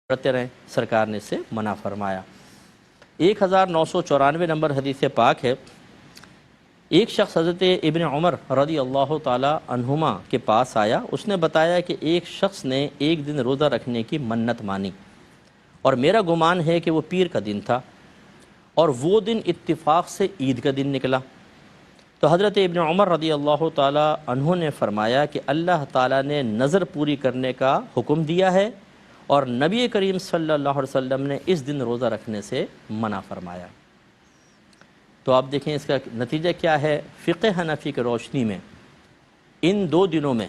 کرتے رہیں، سرکار نے اس سے منع فرمایا۔ 1994 نمبر حدیث پاک ہے، ایک شخص حضرت ابن عمر رضی اللہ تعالی عنہما کے پاس آیا، اس نے بتایا کہ ایک شخص نے ایک دن روزہ رکھنے کی منت مانی اور میرا گمان ہے کہ وہ پیر کا دن تھا اور وہ دن اتفاق سے عید کا دن نکلا۔ تو حضرت ابن عمر رضی اللہ تعالی عنہ نے فرمایا کہ اللہ تعالیٰ نے نظر پوری کرنے کا حکم دیا ہے اور نبی کریم صلی اللہ علیہ وسلم نے اس دن روزہ رکھنے سے منع فرمایا۔ تو آپ دیکھیں اس کا نتیجہ کیا ہے، فقہ حنفی کی روشنی میں ان دو دنوں میں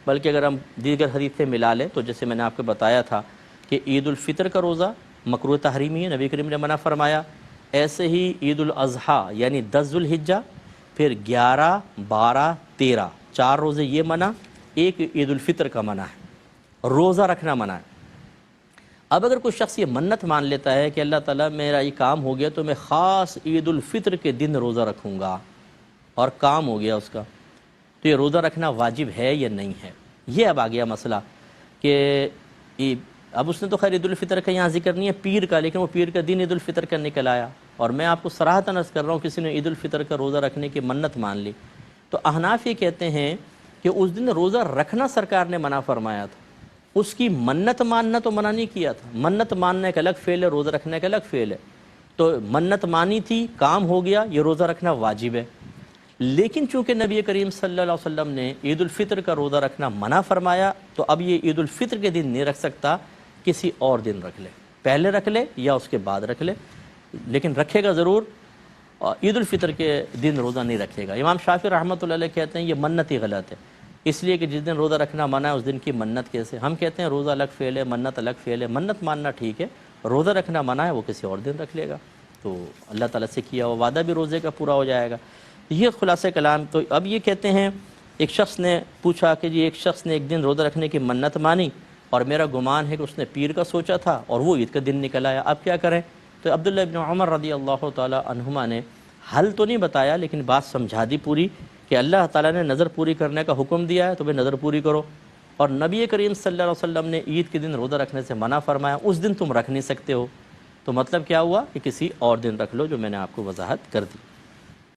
بلکہ اگر ہم دیگر حدیث سے ملا لیں تو جیسے میں نے آپ کو بتایا تھا کہ عید الفطر کا روزہ مکروہ تحریمی ہے، نبی کریم نے منع فرمایا، ایسے ہی عید الاضحیٰ یعنی 10 ذوالحجہ، پھر 11، 12، 13 4 روزے یہ منع، ایک عید الفطر کا منع ہے، روزہ رکھنا منع ہے۔ اب اگر کوئی شخص یہ منت مان لیتا ہے کہ اللہ تعالیٰ میرا یہ کام ہو گیا تو میں خاص عید الفطر کے دن روزہ رکھوں گا، اور کام ہو گیا اس کا، تو یہ روزہ رکھنا واجب ہے یا نہیں ہے؟ یہ اب آ گیا مسئلہ کہ اب اس نے تو خیر عید الفطر کا یہاں ذکر نہیں ہے، پیر کا، لیکن وہ پیر کا دن عید الفطر کا نکل آیا، اور میں آپ کو صراحتاً عرض کر رہا ہوں کسی نے عید الفطر کا روزہ رکھنے کی منت مان لی، تو احناف یہ کہتے ہیں کہ اس دن روزہ رکھنا سرکار نے منع فرمایا تھا، اس کی منت ماننا تو منع نہیں کیا تھا۔ منت ماننا ایک الگ فعل ہے، روزہ رکھنا ایک الگ فعل ہے۔ تو منت مانی تھی، کام ہو گیا، یہ روزہ رکھنا واجب ہے، لیکن چونکہ نبی کریم صلی اللہ علیہ وسلم نے عید الفطر کا روزہ رکھنا منع فرمایا تو اب یہ عید الفطر کے دن نہیں رکھ سکتا، کسی اور دن رکھ لے، پہلے رکھ لے یا اس کے بعد رکھ لے، لیکن رکھے گا ضرور، عید الفطر کے دن روزہ نہیں رکھے گا۔ امام شافعی رحمۃ اللہ علیہ کہتے ہیں یہ منت ہی غلط ہے، اس لیے کہ جس دن روزہ رکھنا منع ہے اس دن کی منت کیسے؟ ہم کہتے ہیں روزہ الگ فعل ہے، منت الگ فعل ہے، منت ماننا ٹھیک ہے، روزہ رکھنا منع ہے وہ کسی اور دن رکھ لے گا، تو اللہ تعالیٰ سے کیا ہوا وعدہ بھی روزے کا پورا ہو جائے گا۔ یہ خلاصہ کلام۔ تو اب یہ کہتے ہیں ایک شخص نے پوچھا کہ جی ایک شخص نے ایک دن روزہ رکھنے کی منت مانی اور میرا گمان ہے کہ اس نے پیر کا سوچا تھا اور وہ عید کا دن نکل آیا، اب کیا کریں؟ تو عبداللہ ابن عمر رضی اللہ تعالی عنہما نے حل تو نہیں بتایا لیکن بات سمجھا دی پوری کہ اللہ تعالیٰ نے نظر پوری کرنے کا حکم دیا ہے تو بھئی نظر پوری کرو، اور نبی کریم صلی اللہ علیہ وسلم نے عید کے دن روزہ رکھنے سے منع فرمایا، اس دن تم رکھ نہیں سکتے ہو، تو مطلب کیا ہوا کہ کسی اور دن رکھ لو، جو میں نے آپ کو وضاحت کر دی۔